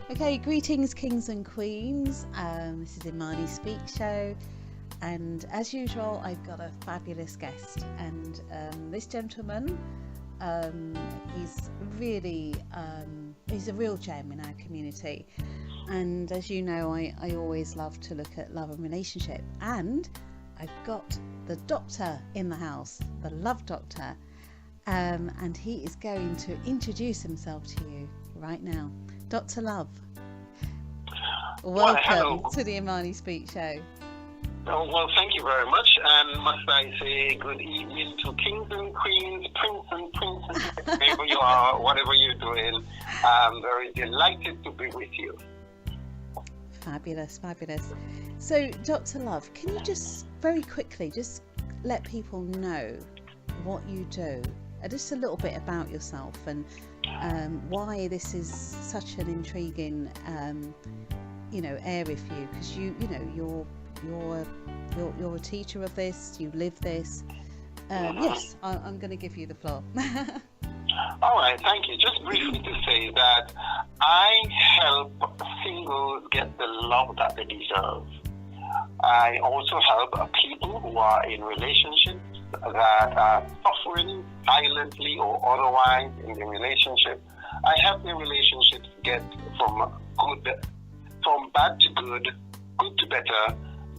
Okay, greetings, kings and queens. This is Imani Speak Show, and as usual, I've got a fabulous guest. And this gentleman, he's really, he's a real gem in our community. And as you know, I always love to look at love and relationship. And I've got the doctor in the house, the love doctor, and he is going to introduce himself to you right now. Dr. Love, welcome to the Imani Speak Show. Well, thank you very much, and must I say good evening to kings and queens, prince and princesses, wherever you are, whatever you're doing. I'm very delighted to be with you. Fabulous, fabulous. So, Dr. Love, can you just very quickly just let people know what you do? Just a little bit about yourself and why this is such an intriguing, area for you, because you're a teacher of this, you live this. Yes, I'm going to give you the floor. All right, thank you. Just briefly to say that I help singles get the love that they deserve. I also help people who are in relationships that are suffering silently or otherwise in the relationship. I help the relationships get from bad to good, good to better,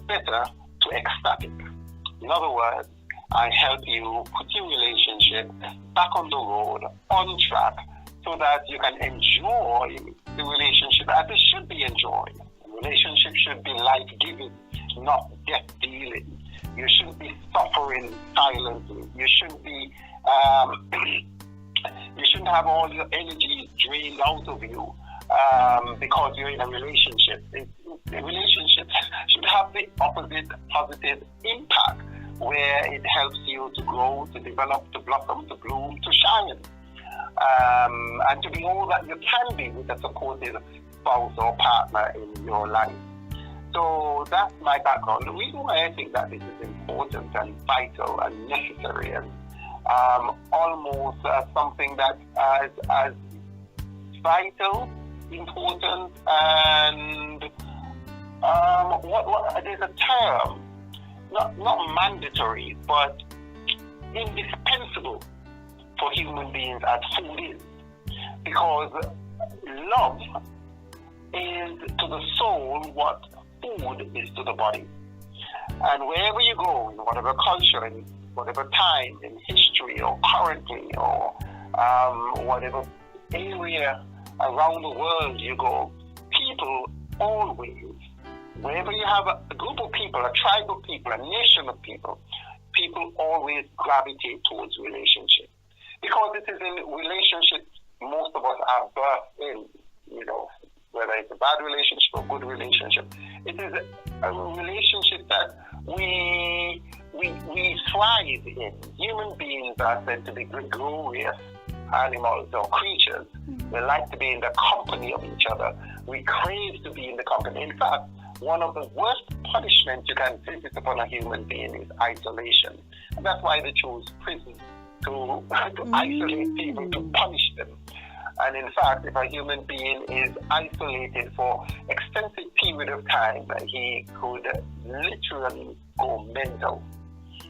better to ecstatic. In other words, I help you put your relationship back on the road, on track, so that you can enjoy the relationship as it should be enjoyed. The relationship should be life-giving, not death-dealing. You shouldn't be suffering silently. You shouldn't be, you shouldn't have all your energy drained out of you because you're in a relationship. The relationship should have the opposite positive impact, where it helps you to grow, to develop, to blossom, to bloom, to shine, and to be all that you can be with a supportive spouse or partner in your life. So that's my background. The reason why I think that this is important and vital and necessary and almost something that is as vital, important, and there's a term, not mandatory, but indispensable for human beings as food is. Because love is to the soul what food is to the body. And wherever you go, in whatever culture, in whatever time, in history or currently, or whatever area around the world you go, people always, wherever you have a group of people, a tribe of people, a nation of people, people always gravitate towards relationships. Because it is in relationships most of us are birthed in, whether it's a bad relationship or good relationship. It is a relationship that we thrive in. Human beings are said to be gregarious animals or creatures. We like to be in the company of each other. We crave to be in the company. In fact, one of the worst punishments you can visit upon a human being is isolation. And that's why they chose prison, to isolate people, to punish them. And in fact, if a human being is isolated for extensive period of time, he could literally go mental.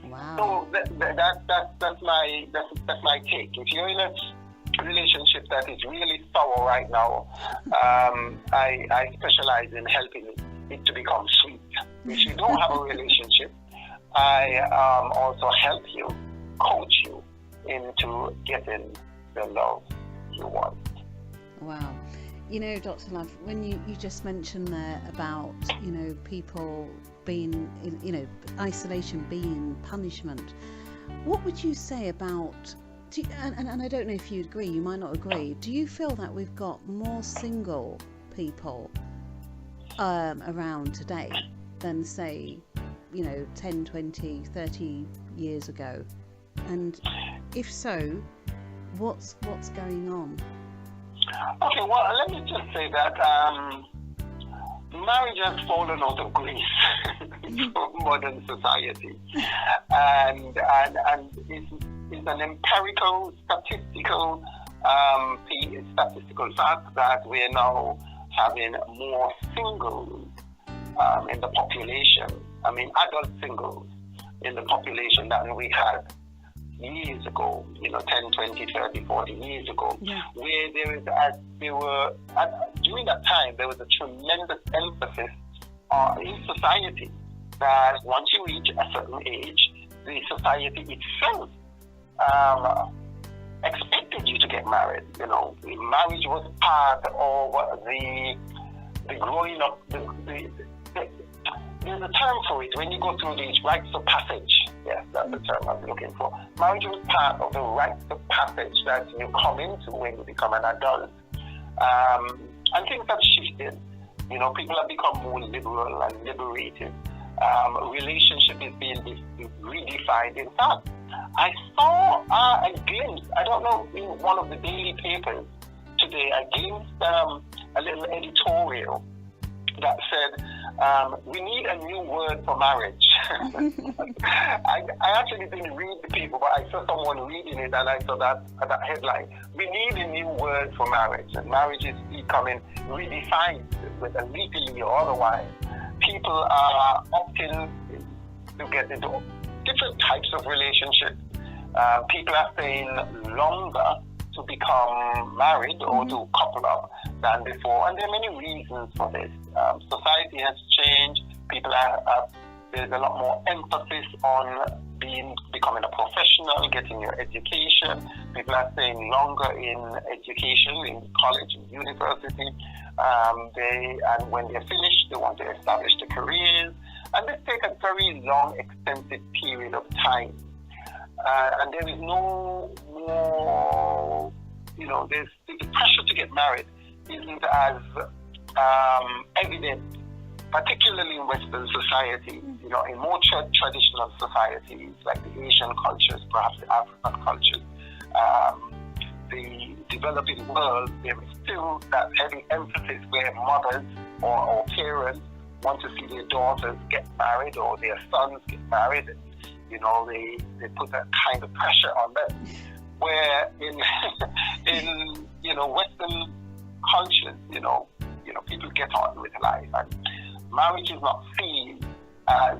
Wow. So that's my take. If you're in a relationship that is really sour right now, I specialize in helping it to become sweet. If you don't have a relationship, I also help you, coach you into getting the love you want. Wow. Dr. Love, when you just mentioned there about, people being, isolation being punishment, what would you say about, and I don't know if you'd agree, you might not agree, do you feel that we've got more single people around today than, say, 10, 20, 30 years ago? And if so, what's going on? Okay, well, let me just say that marriage has fallen out of grace for modern society, and it's an empirical, statistical fact that we are now having more singles in the population. I mean, adult singles in the population than we had years ago, 10, 20, 30, 40 years ago, where during that time, there was a tremendous emphasis in society that once you reach a certain age, the society itself expected you to get married. Marriage was part of the growing up. There's a term for it when you go through these rites of passage. Yes, that's the term I'm looking for. Marriage was part of the rites of passage that you come into when you become an adult. And things have shifted. People have become more liberal and liberated. Relationship is being redefined. In fact, I saw a glimpse, I don't know, in one of the daily papers today, I glimpsed a little editorial that said, we need a new word for marriage. I actually didn't read the paper, but I saw someone reading it and I saw that headline. We need a new word for marriage, and marriage is becoming redefined with a legally or otherwise. People are opting to get into different types of relationships. People are staying longer to become married or to couple up than before, and there are many reasons for this. Society has changed. People there's a lot more emphasis on becoming a professional, getting your education. People are staying longer in education, in college, in university. And when they're finished, they want to establish their careers, and this takes a very long, extensive period of time. And there is no more, there's the pressure to get married isn't as evident, particularly in Western society. In more traditional societies like the Asian cultures, perhaps the African cultures, the developing world, there is still that heavy emphasis where mothers or parents want to see their daughters get married or their sons get married, and they put that kind of pressure on them. Where in Western cultures, people get on with life, and marriage is not seen as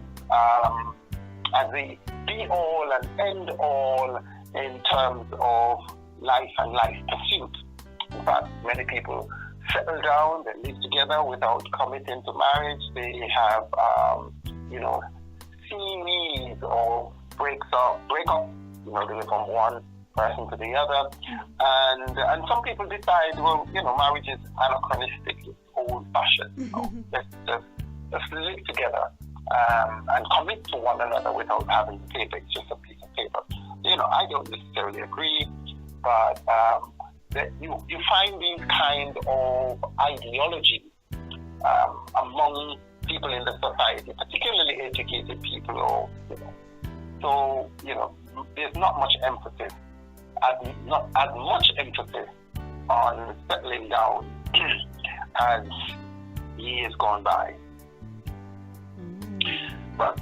the be all and end all in terms of life and life pursuit. In fact, many people settle down, they live together without committing to marriage. They have, series of breakup. They go from one person to the other, and some people decide, marriage is anachronistic, it's old-fashioned. Let's live together and commit to one another without having paper. It's just a piece of paper. I don't necessarily agree, but that you find these kind of ideologies among people in the society, particularly educated people, so there's not much emphasis, not as much emphasis on settling down as years gone by. But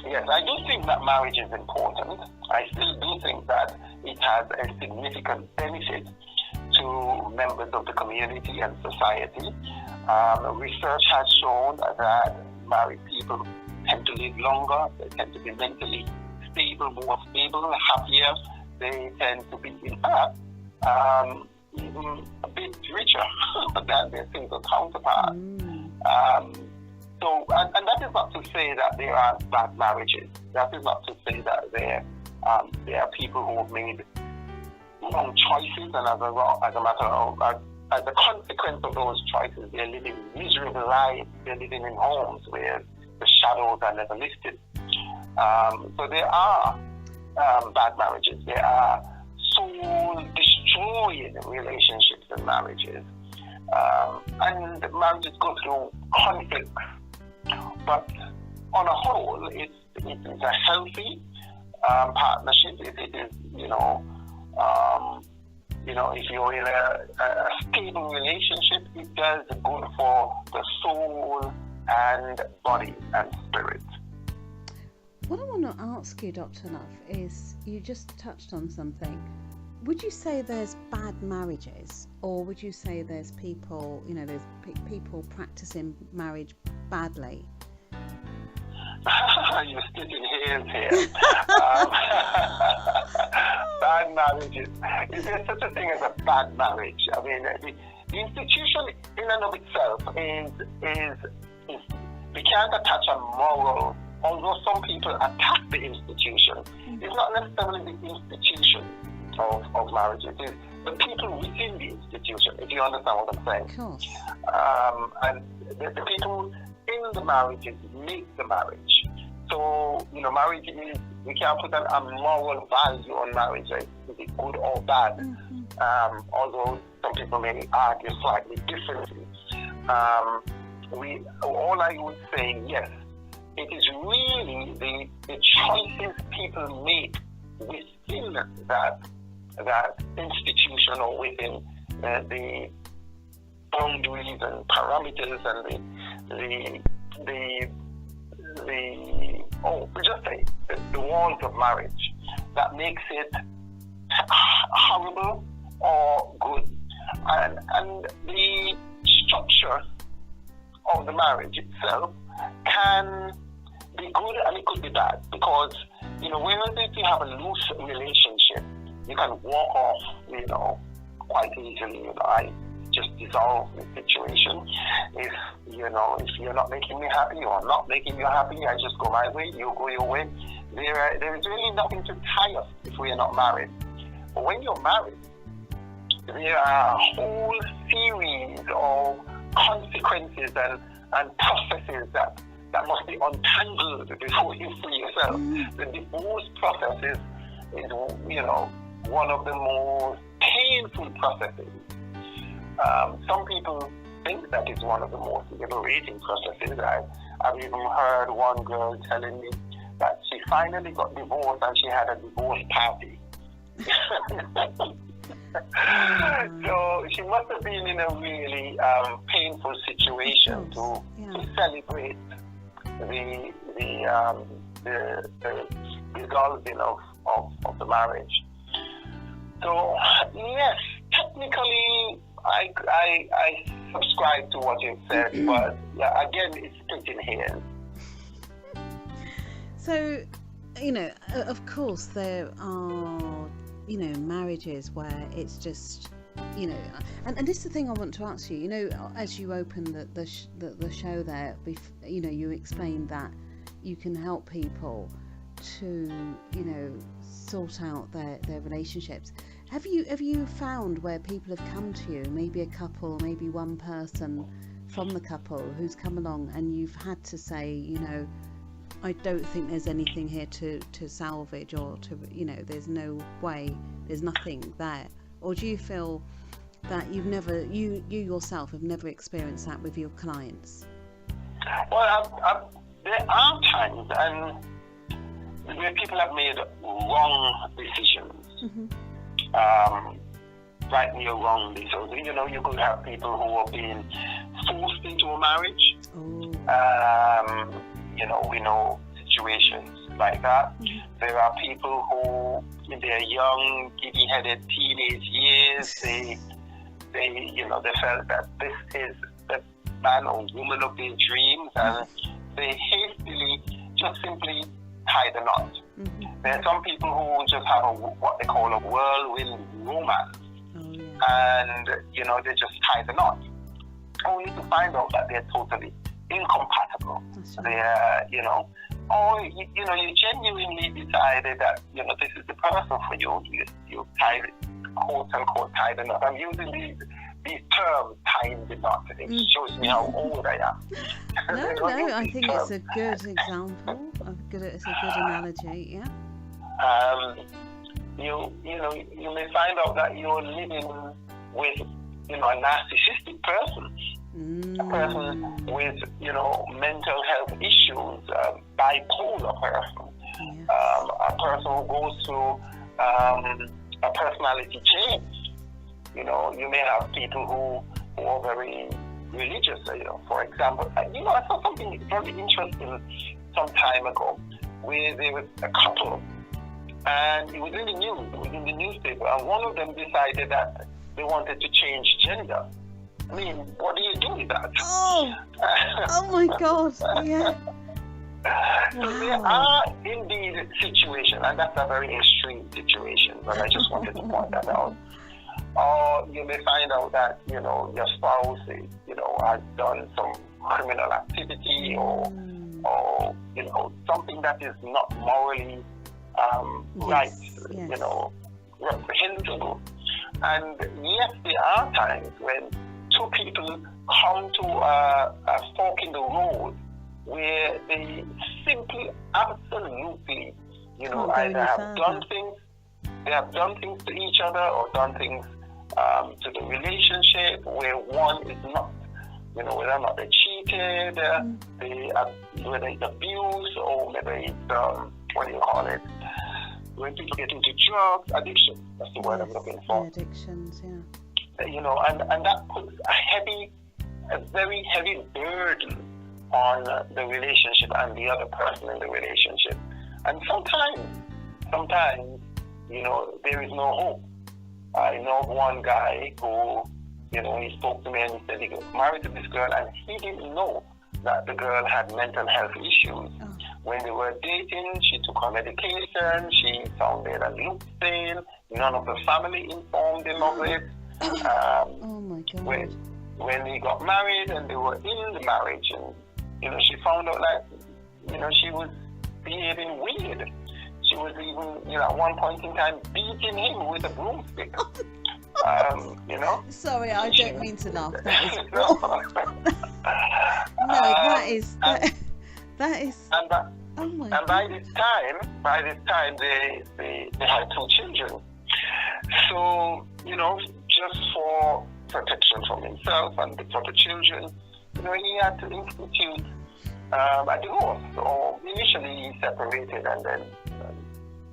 yes, I do think that marriage is important. I still do think that it has a significant benefit to members of the community and society. Research has shown that married people tend to live longer, they tend to be mentally stable, more stable, happier. They tend to be, in fact, even a bit richer than their single counterparts. And that is not to say that there are bad marriages. That is not to say that there are people who have made wrong choices, and as a consequence of those choices, they're living miserable lives. They're living in homes where the shadows are never lifted. So there are bad marriages. There are soul-destroying relationships and marriages. And marriages go through conflicts. But on a whole, it's a healthy partnership. It is, if you're in a stable relationship, it does good for the soul and body and spirit. What I want to ask you, Dr. Love, is you just touched on something. would you say there's bad marriages, or would you say there's people, there's people practicing marriage badly? You're splitting hairs here. Bad marriages. Is there such a thing as a bad marriage? I mean, the institution in and of itself is we can't attach a moral. Although some people attack the institution, it's not necessarily the institution of marriage. It is the people within the institution, if you understand what I'm saying. Of course. And the people in the marriages make the marriage. So, marriage is, we can't put a moral value on marriage. Like, is it good or bad? Although some people may argue slightly differently. All I would say, yes, it is really the choices people make within that institution, or within the boundaries and parameters and the walls of marriage, that makes it horrible or good. And the structure of the marriage itself can be good and it could be bad, because whereas if you have a loose relationship, you can walk off quite easily. I just dissolve the situation. If you're not making me happy or not making you happy, I just go my way, you go your way. There is really nothing to tie us if we are not married. But when you're married, there are a whole series of consequences and processes that must be untangled before you free yourself. The divorce process is one of the most painful processes. Some people think that it's one of the most liberating processes. I've even heard one girl telling me that she finally got divorced and she had a divorce party. So she must have been in a really painful situation to celebrate the dissolving of the marriage. So yes, technically I subscribe to what you've said, but again, it's splitting hairs. So, of course there are, marriages where it's just, and this is the thing I want to ask you. As you open the show there, you explained that you can help people to, sort out their relationships. Have you found where people have come to you, maybe a couple, maybe one person from the couple who's come along, and you've had to say, I don't think there's anything here to salvage, or to, there's no way, there's nothing there? Or do you feel that you yourself have never experienced that with your clients? Well, there are times where people have made wrong decisions. Rightly or wrongly. So, you could have people who are being forced into a marriage. We know situations like that. There are people who, in their young, giddy-headed teenage years, they felt that this is the man or woman of their dreams, and they hastily just simply tie the knot. There are some people who just have what they call a whirlwind romance, and they just tie the knot, only to find out that they're totally incompatible. They're, or you genuinely decided that this is the person for you. You tied, quote unquote, tie the knot. I'm using these terms, tying the knot. It shows me how old I am. No, I think it's a good example. It's a good analogy. Yeah. You may find out that you're living with a narcissistic person. A person with mental health issues, bipolar person, a person who goes through a personality change. You may have people who are very religious. For example, I saw something very interesting some time ago, where there was a couple and it was in the news, it was in the newspaper, and one of them decided that they wanted to change gender. I mean, what do you do with that? Oh my God, yeah. So there are indeed situations, and that's a very extreme situation, but I just wanted to point that out. Or you may find out that, your spouse is, has done some criminal activity or something that is not morally right, reprehensible. And yes, there are times when two people come to a fork in the road where they simply, absolutely, either have done things, they have done things to each other or done things to the relationship where one is not, whether or not they cheated, whether it's abuse or maybe it's, when people get into drugs, addiction, that's the word I'm looking for. Addictions, yeah. And that puts a very heavy burden on the relationship and the other person in the relationship. And sometimes, there is no hope. I know one guy who, he spoke to me and he said he got married to this girl and he didn't know that the girl had mental health issues. When they were dating, she took her medication, she sounded and looked sane, none of the family informed him of it. Oh my God. When he got married and they were in the marriage, and she found out that she was behaving weird. She was even at one point in time beating him with a broomstick. Sorry, I don't mean to laugh. That is that is. Oh my God. And by this time, they had 2 children. So, just for protection from himself and for the children, he had to institute a divorce. So initially he separated and then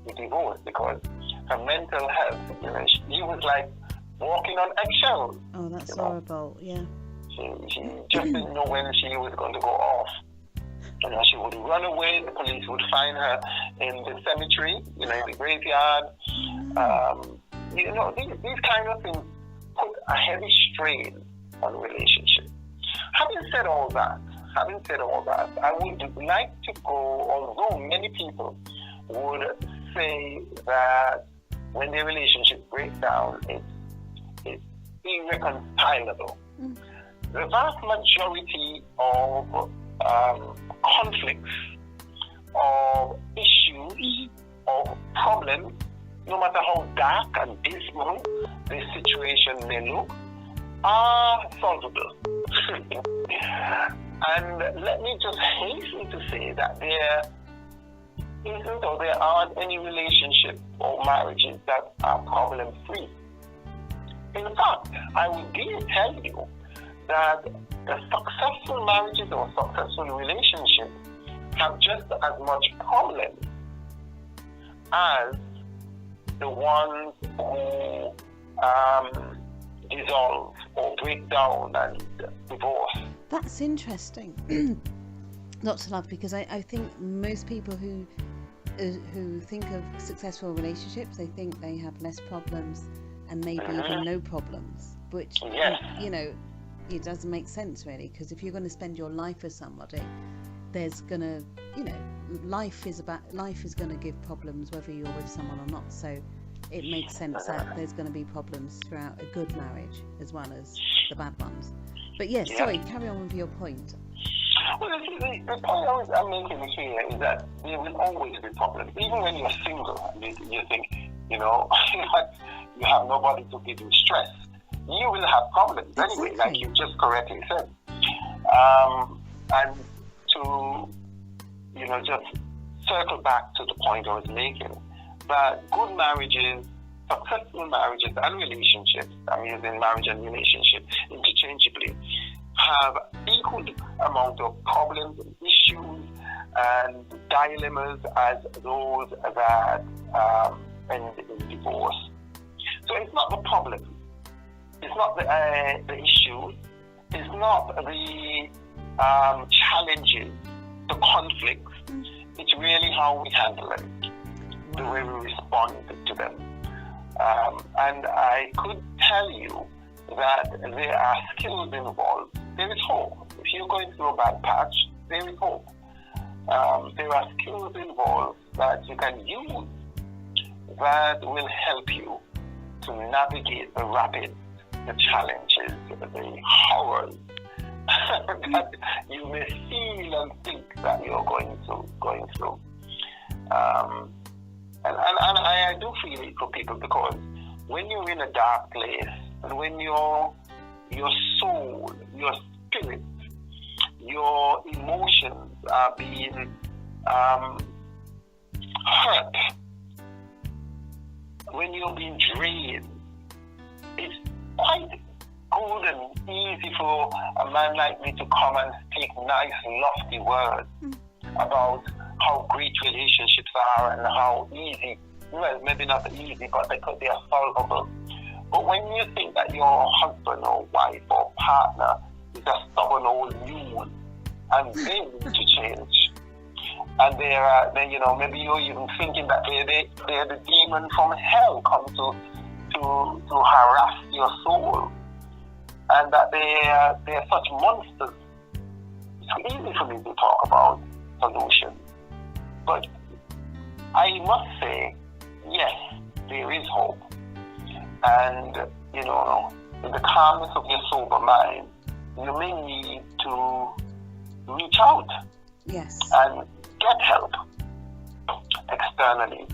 he divorced because her mental health, he was like walking on eggshells. Oh, that's horrible, yeah. She just didn't know when she was going to go off. She would run away, the police would find her in the cemetery, in the graveyard. These kind of things put a heavy strain on relationships. Having said all that, I would like to go, although many people would say that when their relationship breaks down, it's irreconcilable. The vast majority of conflicts, of issues, of problems, no matter how dark and dismal the situation may look, are solvable. And let me just hasten to say that there isn't or there aren't any relationships or marriages that are problem-free. In fact, I would dare tell you that the successful marriages or successful relationships have just as much problems as the ones who dissolve or break down and divorce. That's interesting, Dr. Love, because I think most people who think of successful relationships, they think they have less problems and maybe even no problems, which it doesn't make sense really, because if you're going to spend your life with somebody, there's going to, life is going to give problems whether you're with someone or not. So it makes sense that there's going to be problems throughout a good marriage as well as the bad ones. But yes, sorry, carry on with your point. Well, the point I'm making here is that there will always be problems. Even when you're single, you think, you have nobody to give you stress. You will have problems anyway, like you just correctly said. And to, just circle back to the point I was making, that good marriages, successful marriages and relationships, I'm using marriage and relationship interchangeably, have equal amount of problems and issues and dilemmas as those that end in divorce. So it's not the problem, it's not the issue, it's not the challenges, the conflicts. It's really how we handle them. the way we respond to them. And I could tell you that there are skills involved. There is hope. If you're going through a bad patch, there is hope. There are skills involved that you can use that will help you to navigate the rapids, the challenges, the horrors that you may feel and think that you're going through. And I do feel it for people, because when you're in a dark place, and when your soul, your spirit, your emotions are being hurt, when you're being drained, it's quite good and easy for a man like me to come and speak nice, lofty words about how great relationships are and how easy, well, maybe not easy, but they are solvable. But when you think that your husband or wife or partner is a stubborn old mule and they need to change, and maybe you're even thinking that they're the demon from hell come to harass your soul, and that they're such monsters, it's easy for me to talk about solutions. But I must say, yes, there is hope. And, in the calmness of your sober mind, you may need to reach out. Yes. And get help externally.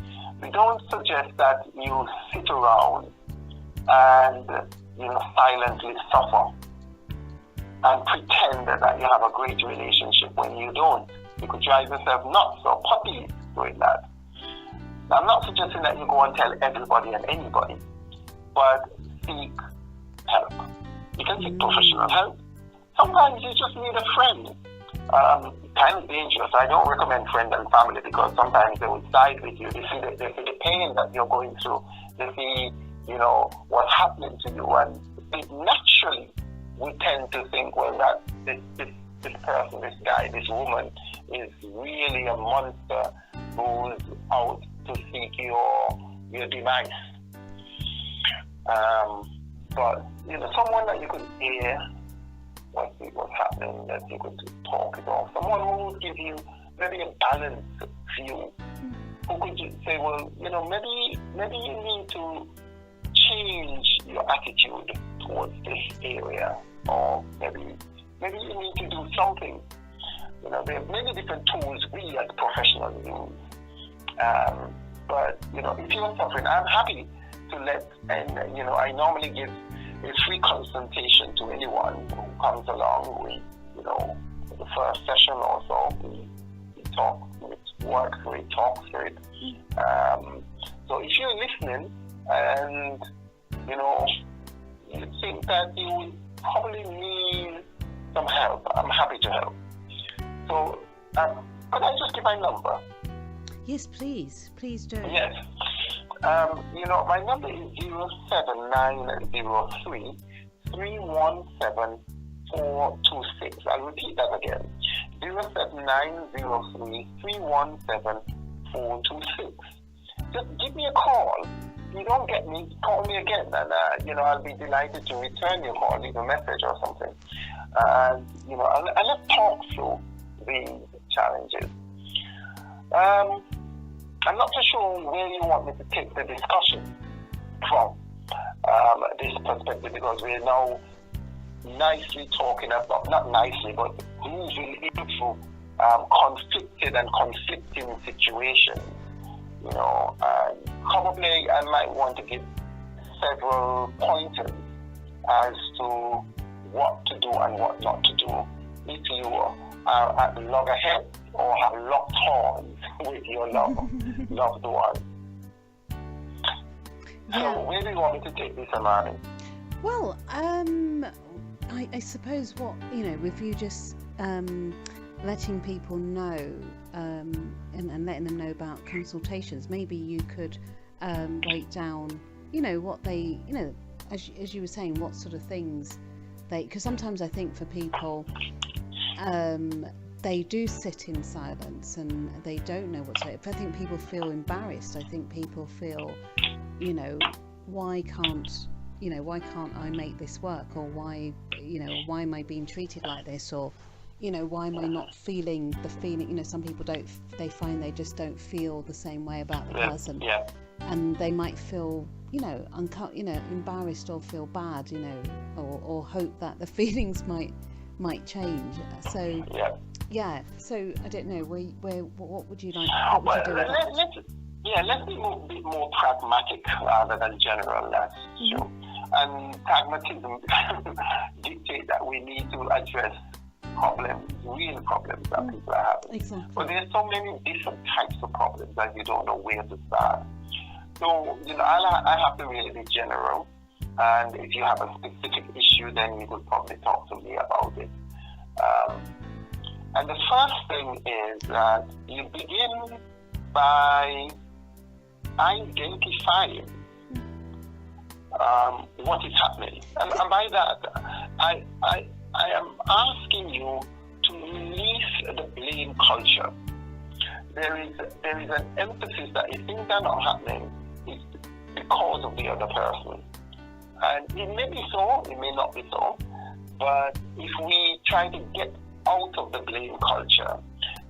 We don't suggest that you sit around and, silently suffer and pretend that you have a great relationship when you don't. You could drive yourself nuts or puppies doing that. Now, I'm not suggesting that you go and tell everybody and anybody, but seek help. You can seek professional help. Sometimes you just need a friend. Kind of dangerous. I don't recommend friends and family, because sometimes they will side with you. They see the pain that you're going through. They see, what's happening to you, and it naturally we tend to think, well, that this person, this guy, this woman is really a monster who's out to seek your demise. But someone that you could hear what's happening, that you could talk it off. Someone who would give you maybe a balanced view, who could say, well, maybe you need to change your attitude towards this area, or maybe you need to do something. There are many different tools we as professionals use. But if you're suffering, I'm happy to let, and I normally give a free consultation to anyone who comes along. We, the first session or so, we talk, we work through it, talk through it. So if you're listening and you think that you would probably need some help, I'm happy to help. So could I just give my number? Yes, please do. Yes. My number is 07903 317 426. I'll repeat that again. 07903 317 426. Just give me a call. If you don't get me, call me again, and I'll be delighted to return your call, leave a message or something. And let's talk through these challenges. I'm not so sure where you want me to take the discussion from this perspective, because we're now nicely talking about, not nicely, but moving into conflicted and conflicting situations. And probably I might want to give several pointers as to what to do and what not to do if you are at loggerheads or have locked horns with your loved one. Yeah. So where do you want me to take this, Amani? Well, I suppose with you just letting people know and letting them know about consultations, maybe you could break down, what they, as you were saying, what sort of things because sometimes I think for people, they do sit in silence and they don't know what to say. I think people feel embarrassed. I think people feel, why can't I make this work, or why am I being treated like this, or why am I not feeling the feeling? Some people they find they just don't feel the same way about the person, and they might feel embarrassed or feel bad, or hope that the feelings might change. So so I don't know, what would you like, what would you do with that? Let's be a bit more pragmatic rather than general. That's true. And pragmatism dictates that we need to address problems, real problems that people are having. Exactly. But there's so many different types of problems that you don't know where to start. So, I have to really be general. And if you have a specific issue, then you could probably talk to me about it. And the first thing is that you begin by identifying what is happening. And by that, I am asking you to release the blame culture. There is an emphasis that if things are not happening, it's because of the other person. And it may be so, it may not be so, but if we try to get out of the blame culture,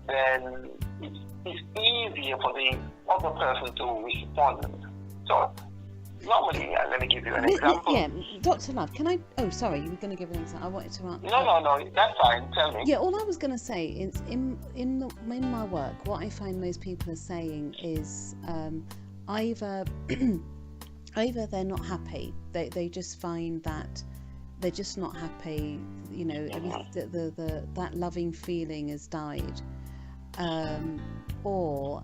then it's easier for the other person to respond. So normally, let me give you an example. Yeah, Dr. Love, can I... Oh, sorry, you were going to give an example. I wanted to answer. No, that's fine. Tell me. Yeah, all I was going to say is in my work, what I find most people are saying is either they're not happy, they just find that they're just not happy, that loving feeling has died, or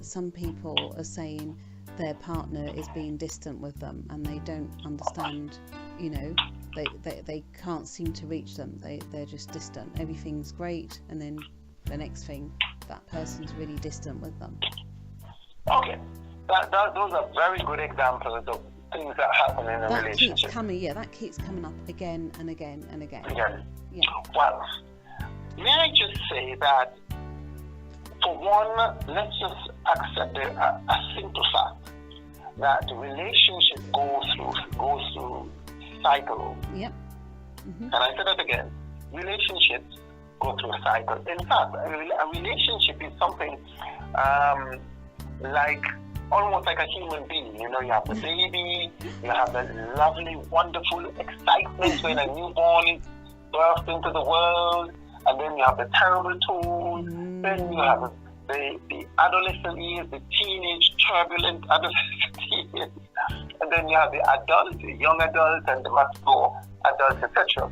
some people are saying their partner is being distant with them and they don't understand, they can't seem to reach them, they're just distant, everything's great, and then the next thing, that person's really distant with them. Okay, those are very good examples of things that happen in a relationship. That keeps coming up again and again and again. Yeah. Well, may I just say that, for one, let's just accept a simple fact that the relationship goes through cycles. Yep. Mm-hmm. And I said that again. Relationships go through a cycle. In fact, a relationship is something almost like a human being. You have the baby, you have the lovely, wonderful excitement when a newborn is birthed into the world, and then you have the terrible tools. Then you have the adolescent years, the teenage, turbulent adolescent years, and then you have the adults, the young adults, and the mature adults, etc.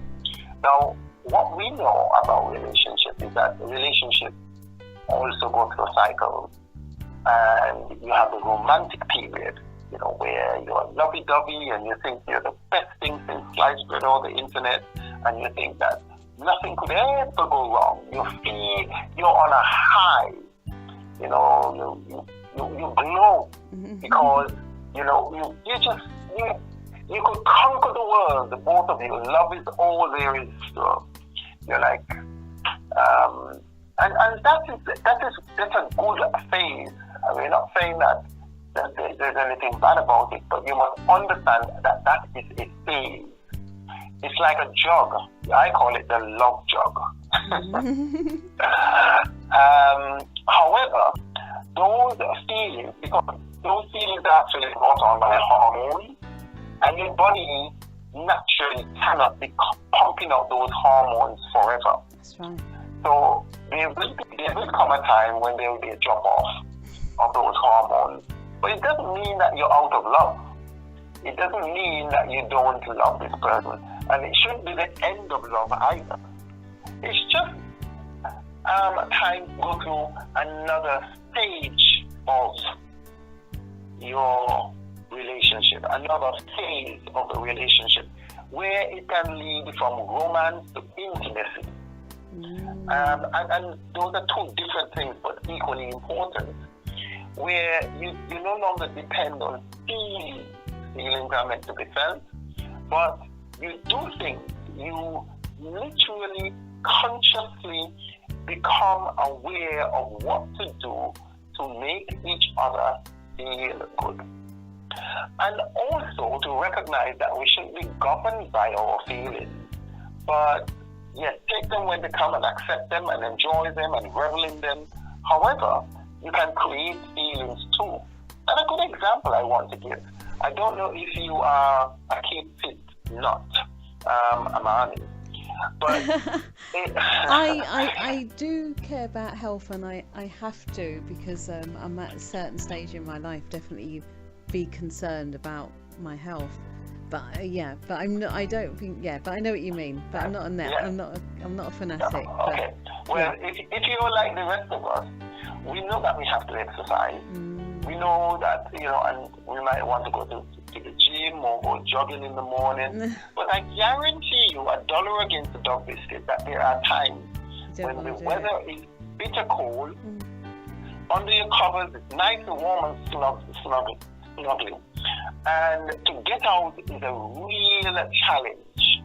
Now, what we know about relationships is that relationships also go through cycles, and you have the romantic period, where you're lovey-dovey and you think you're the best thing since sliced bread or the internet, and you think that nothing could ever go wrong. You feel you're on a high. You glow because you could conquer the world. The both of you, love is all there is. So you're like, and that's a good phase. I mean, not saying that there's anything bad about it, but you must understand that is a phase. It's like a jog. I call it the love jog. However, those feelings are actually brought on by hormones, and your body naturally cannot be pumping out those hormones forever. That's right. So there will come a time when there will be a drop off of those hormones. But it doesn't mean that you're out of love. It doesn't mean that you don't love this person. And it shouldn't be the end of love either. It's just time to go through another stage of your relationship, another phase of the relationship, where it can lead from romance to intimacy. And those are two different things, but equally important, where you no longer depend on feelings. Feelings are meant to be felt, but you do things. You literally, consciously become aware of what to do to make each other feel good. And also to recognize that we shouldn't be governed by our feelings, but yes, take them when they come and accept them and enjoy them and revel in them. However, you can create feelings too. And a good example I want to give. I don't know if you are a keep fit nut, Amani, but I do care about health, and I have to, because I'm at a certain stage in my life definitely be concerned about my health. But but I'm not. I don't think. Yeah, but I know what you mean. But I'm not a net. I'm not a fanatic. Okay. But, well, if you're like the rest of us, we know that we have to exercise. We know that, and we might want to go to the gym or go jogging in the morning. But I guarantee you, $1 against the dog biscuit, that there are times when the weather is bitter cold, under your covers, it's nice and warm and snuggling. And to get out is a real challenge.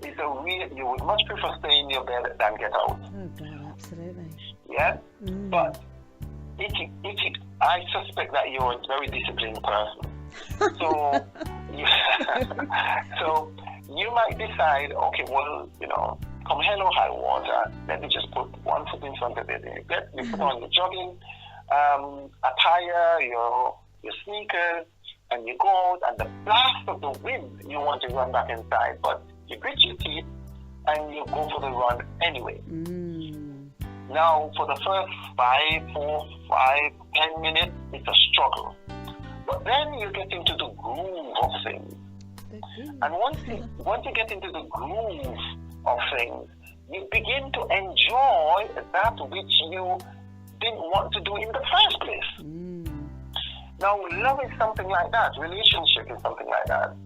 You would much prefer stay in your bed than get out. Oh God, absolutely. Yeah? But I suspect that you're a very disciplined person. So, so you might decide, okay, well, come hell or high water, let me just put one foot in front of it. You put on your jogging attire, your sneakers, and you go out, and the blast of the wind, you want to run back inside, but you grit your teeth and you go for the run anyway. Now, for the first 5, 4, 5, 10 minutes, it's a struggle. But then you get into the groove of things. And once you get into the groove of things, you begin to enjoy that which you didn't want to do in the first place. Now, love is something like that. Relationship is something like that.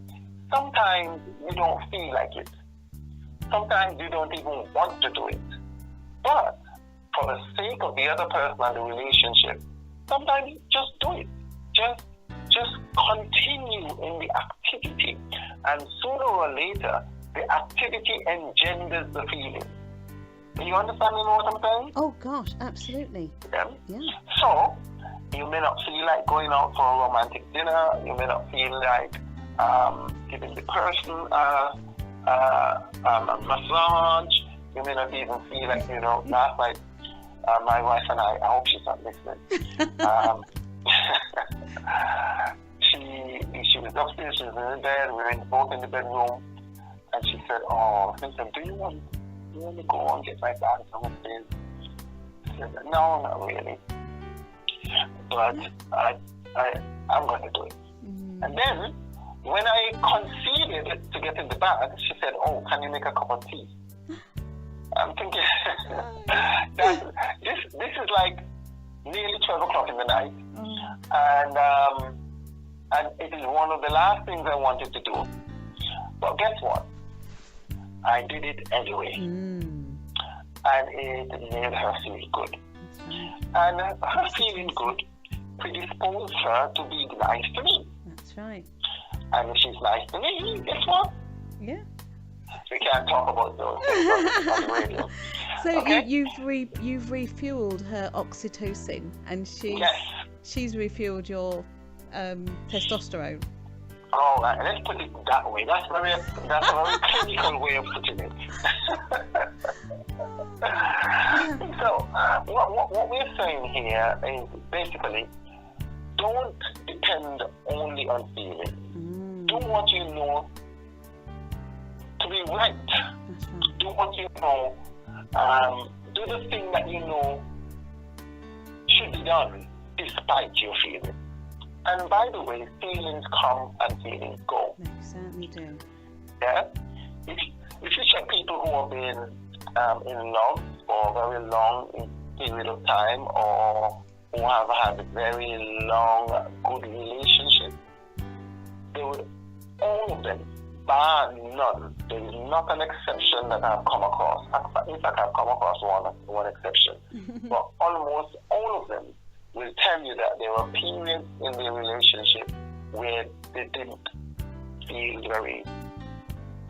Sometimes you don't feel like it. Sometimes you don't even want to do it. But for the sake of the other person and the relationship, sometimes just do it. Just continue in the activity. And sooner or later, the activity engenders the feeling. Do you understand what I'm saying? Oh gosh, absolutely. Yeah. So, you may not feel like going out for a romantic dinner. You may not feel like giving the person a massage. You may not even feel like, last night, my wife and I hope she's not listening. She was upstairs, she was in the bed, we were both in the bedroom, and she said, "Oh, Vincent, do you want to go and get my bag from upstairs?" I said, "No, not really. But I'm going to do it." And then, when I conceded to get in the bag, she said, "Oh, can you make a cup of tea?" I'm thinking, this is like nearly 12 o'clock in the night, and it is one of the last things I wanted to do. But guess what? I did it anyway, and it made her feel good. And her feeling good predisposed her to be nice to me. That's right. And if she's nice to me, guess what? Yeah. We can't talk about those things on the radio. So okay? you've refueled her oxytocin, and she's refueled your testosterone. All right, let's put it that way. That's a very clinical way of putting it. So what we're saying here is basically, don't depend only on feelings. Do what you know to be right. That's right. Do what you know. Do the thing that you know should be done despite your feelings. And by the way, feelings come and feelings go. They certainly do. Yeah? If you check people who have been in love for a very long period of time, or who have had a very long, good relationship, they would, all of them, bar none, there is not an exception that I've come across. In fact, I've come across one exception. But almost all of them will tell you that there were periods in their relationship where they didn't feel very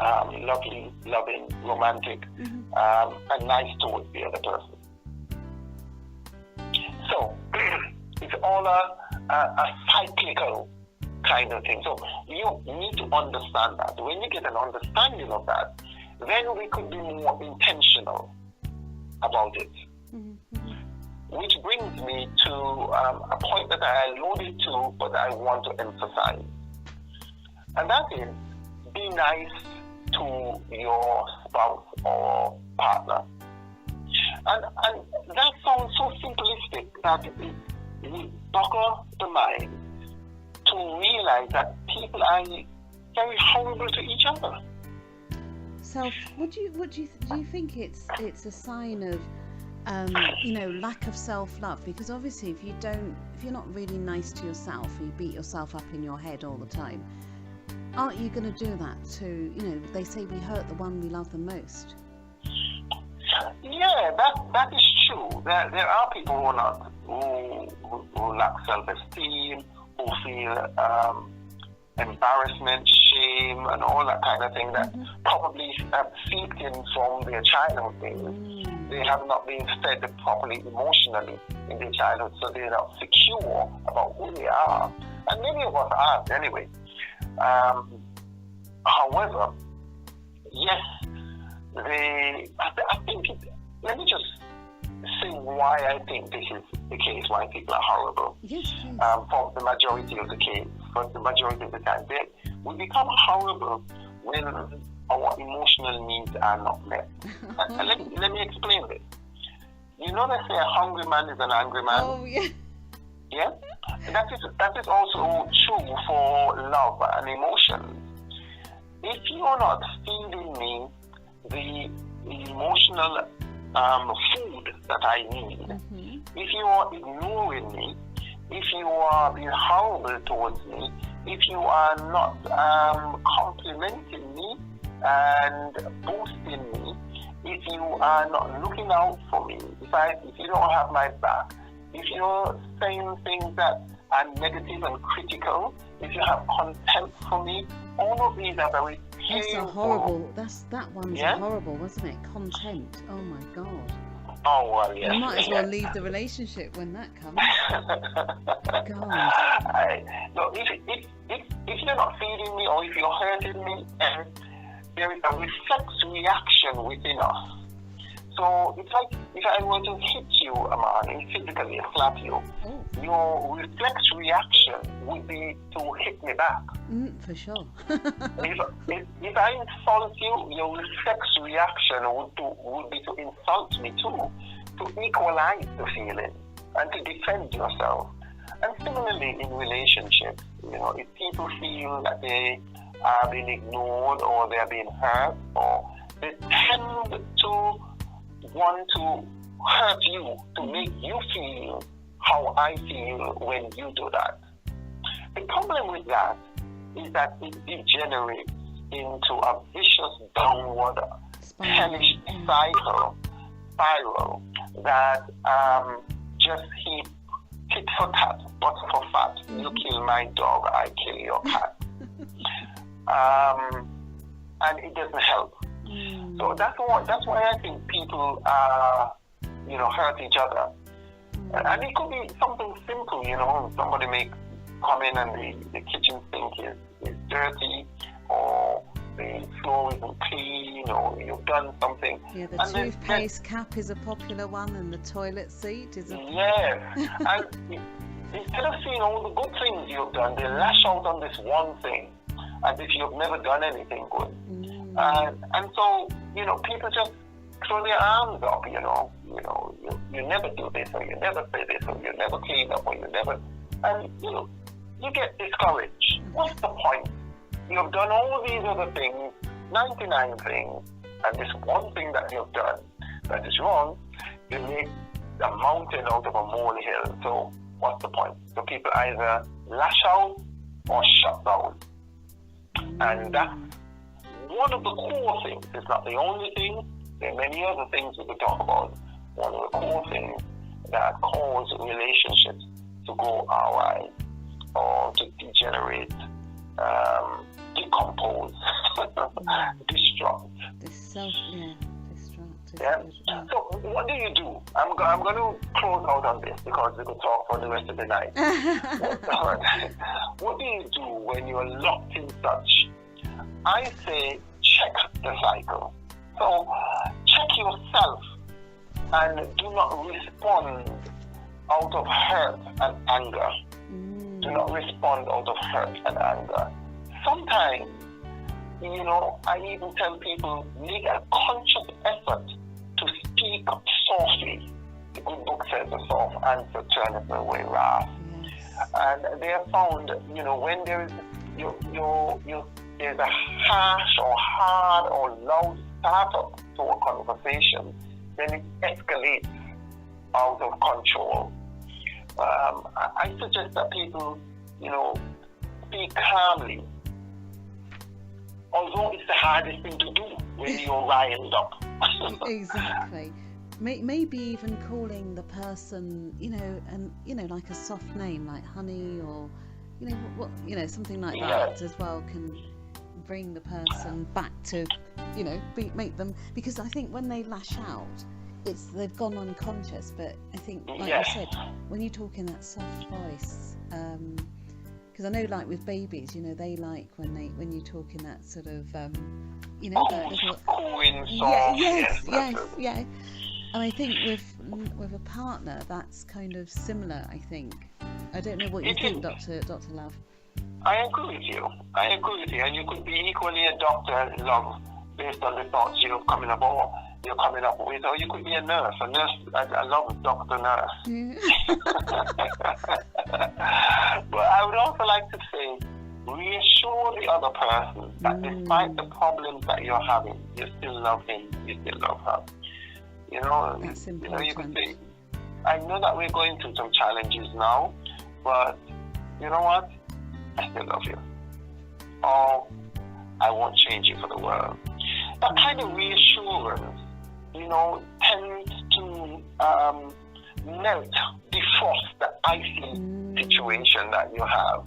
lovely, loving, romantic, and nice towards the other person. So it's all a cyclical kind of thing. So you need to understand that. When you get an understanding of that, then we could be more intentional about it. Mm-hmm. Which brings me to a point that I alluded to, but I want to emphasize. And that is, be nice to your spouse or partner. And that sounds so simplistic that it would boggle the mind to realize that people are very horrible to each other. Do you think it's a sign of lack of self-love? Because obviously if you're not really nice to yourself, you beat yourself up in your head all the time, aren't you going to do that to, they say we hurt the one we love the most? Yeah, that is true. There are people who lack self-esteem, who feel embarrassment, shame, and all that kind of thing that probably seeped in from their childhood days. They have not been fed properly emotionally in their childhood, so they're not secure about who they are. And many of us aren't anyway. However, yes, I think let me just say why I think this is the case, why people are horrible. Yes, please. For the majority of the case, for the majority of the time, we become horrible when our emotional needs are not met. Let me explain this. You know, they say a hungry man is an angry man. Oh, yeah. Yeah? That is also true for love and emotions. If you are not feeding me the emotional food that I need, if you are ignoring me, if you are being horrible towards me, if you are not complimenting me and boosting me, if you are not looking out for me, if you don't have my back, if you're saying things that are negative and critical, if you have contempt for me, all of these are very painful. That one's horrible, wasn't it? Contempt. Oh my God. Oh well, yes. You might as well leave the relationship when that comes. God. No, if you're not feeding me or if you're hurting me, there is a reflex reaction within us. So it's like if I were to hit you, Amani, physically slap you, your reflex reaction would be to hit me back. For sure. if I insult you, your reflex reaction would be to insult me too, to equalize the feeling and to defend yourself. And similarly in relationships, if people feel that they are being ignored or they are being hurt, or they tend to want to hurt you to make you feel how I feel when you do that. The problem with that is that it degenerates into a vicious downward hellish spiral that just tit for tat, butt for fat. You kill my dog, I kill your cat. And it doesn't help. So that's why I think people hurt each other. And it could be something simple, somebody may come in and the kitchen sink is dirty, or the floor isn't clean, or you've done something. Yeah, the toothpaste cap is a popular one, and the toilet seat is a... Yes, and instead of seeing all the good things you've done, they lash out on this one thing, as if you've never done anything good. And so, people just throw their arms up, you never do this, or you never say this, or you never clean up, or you never, and you get discouraged. What's the point? You've done all these other things, 99 things, and this one thing that you've done that is wrong, you make a mountain out of a molehill. So what's the point? So people either lash out or shut down. And that's one of the core things. It's not the only thing. There are many other things we could talk about. One of the core things that cause relationships to go awry or to degenerate, decompose, destruct. Destruct. Yeah. So what do you do? I'm going to close out on this because we could talk for the rest of the night. What do you do when you're locked in such? I say check the cycle. So check yourself and do not respond out of hurt and anger. Do not respond out of hurt and anger. Sometimes, I even tell people, make a conscious effort to speak softly. The good book says a soft answer turneth away wrath. And they have found, when there is there's a harsh or hard or loud startup to a conversation, then it escalates out of control. I suggest that people, speak calmly. Although it's the hardest thing to do when you're riled up. Exactly. Maybe even calling the person, like a soft name like honey or, something like that as well can bring the person back to, make them, because I think when they lash out, they've gone unconscious. But I think, like you said, when you talk in that soft voice, because I know, like with babies, they like when you talk in that sort of, that little. Yes. And I think with a partner, that's kind of similar. I think. I don't know what you think, Dr. Love. I agree with you, and you could be equally a doctor, Love, based on the thoughts you're coming up with, or you could be a nurse. I love Dr. Nurse. Yeah. But I would also like to say, reassure the other person that despite the problems that you're having, you still love him, you still love her. That's important. You could say, I know that we're going through some challenges now, but you know what? I still love you. Or I won't change you for the world. That kind of reassurance, tends to defrost the icy situation that you have.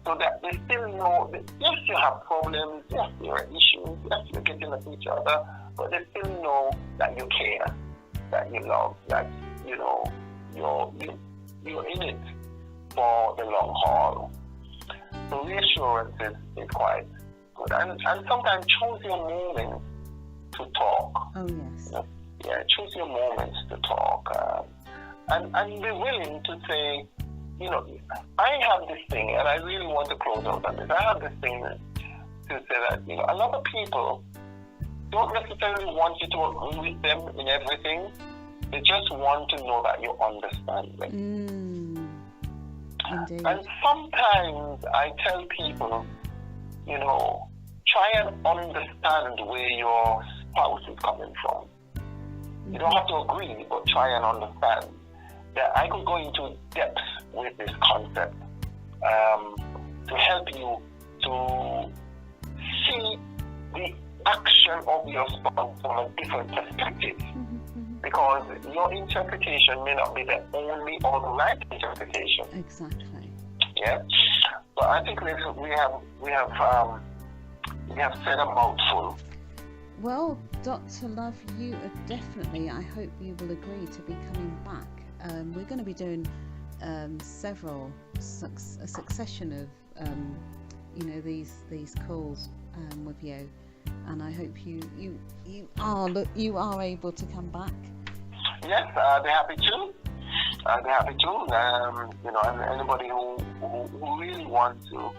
So that they still know that, yes, you have problems, yes, there are issues, yes, you're getting at each other, but they still know that you care, that you love, that, you're in it for the long haul. So reassurance is quite good. And sometimes choose your moments to talk. Oh, yes. Yeah, choose your moments to talk. And be willing to say, I have this thing, and I really want to close out on this. I have this thing to say that, a lot of people don't necessarily want you to agree with them in everything. They just want to know that you understand them. Indeed. And sometimes I tell people, try and understand where your spouse is coming from. You don't have to agree, but try and understand. That I could go into depth with this concept to help you to see the action of your spouse from a different perspective. Because your interpretation may not be the only or the right interpretation. Exactly. Yeah. But I think we have said a mouthful. Well, Dr. Love, you are definitely, I hope you will agree to be coming back. We're going to be doing a succession of these calls with you, and I hope you are able to come back. Yes, I'd be happy to. And anybody who really wants to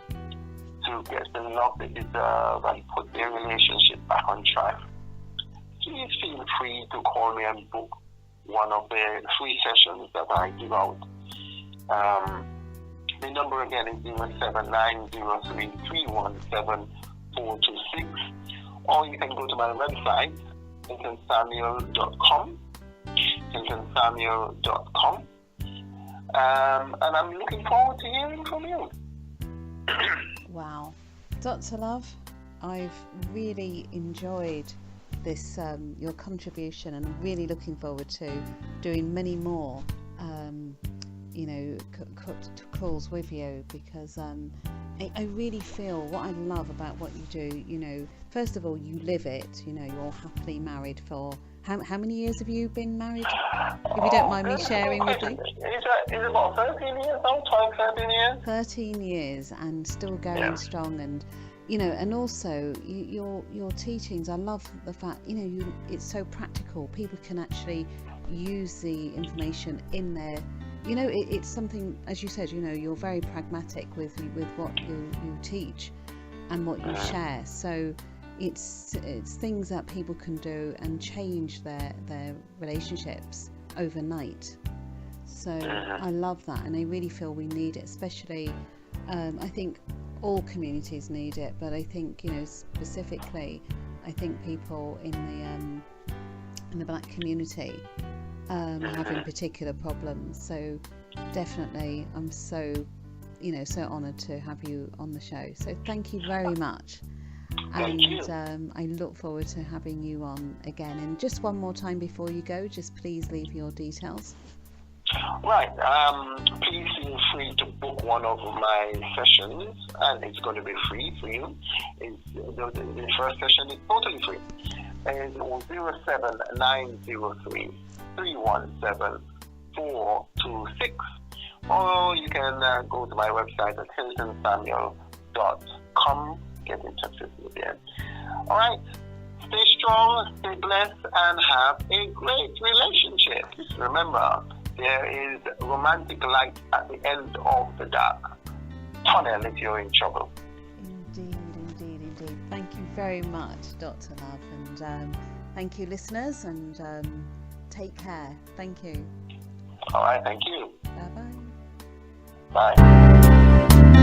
get the love they deserve and put their relationship back on track, please feel free to call me and book one of the free sessions that I give out. The number again is 07903317426, or you can go to my website, hiltonsamuel.com. And I'm looking forward to hearing from you. Wow. Dr. Love, I've really enjoyed this, your contribution, and I'm really looking forward to doing many more, calls with you, because I really feel what I love about what you do. First of all, you live it. You're happily married for how many years have you been married? If you don't mind me sharing with me. It's about 13 years now, 13 years. 13 years and still going strong, and and also your teachings. I love the fact it's so practical. People can actually use the information in their. It's something, as you said. You're very pragmatic with what you teach and what you share. So it's things that people can do and change their relationships overnight. So I love that, and I really feel we need it, especially I think all communities need it, but I think specifically I think people in the black community having particular problems. So definitely I'm so honoured to have you on the show, so thank you very much. And I look forward to having you on again. And just one more time before you go, just please leave your details. Right. Please feel free to book one of my sessions, and it's going to be free for you. The first session is totally free. It's 07903 317 426, or you can go to my website at hiltonsamuel.com. Get in touch with me there. All right. Stay strong, stay blessed, and have a great relationship. Remember, there is romantic light at the end of the dark tunnel if you're in trouble. Indeed. Thank you very much, Dr. Love, and thank you, listeners, and take care. Thank you. All right, thank you. Bye-bye. Bye.